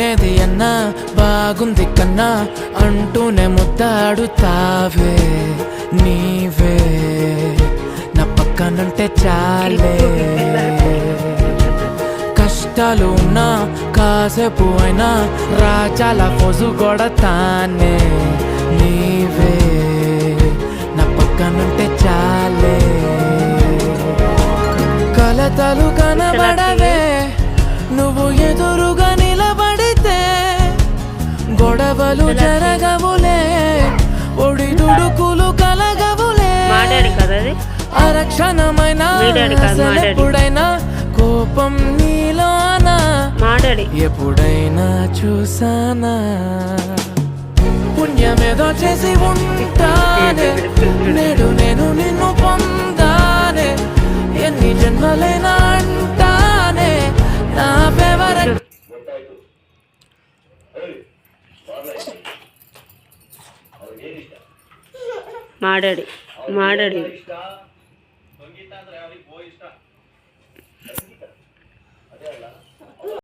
ఏది అన్నా బాగుంది కన్నా అంటూనే ముద్దాడుతావే నీవే నా పక్కనుంటే చాలే కష్టాలు ఉన్నా కాసేపు అయినా రాజాల ఫోజు కొడతానే నీవే నా పక్కనుంటే చాలే కలతలు కనబడవే నువ్వు ఎదురుగా నిలబడితే గొడవలు జరగవులే ఒడిదుడుకులు కలగవులే అరక్షణమైన ఎప్పుడైనా కోపం నీలోనా ఎప్పుడైనా చూసానా పుణ్యమేదో చేసి ఉంటానే నేడు నేను నిన్ను పొందానే ఎన్ని జన్మలైనా అంటానే నా ఫేవరెట్ మాడాడి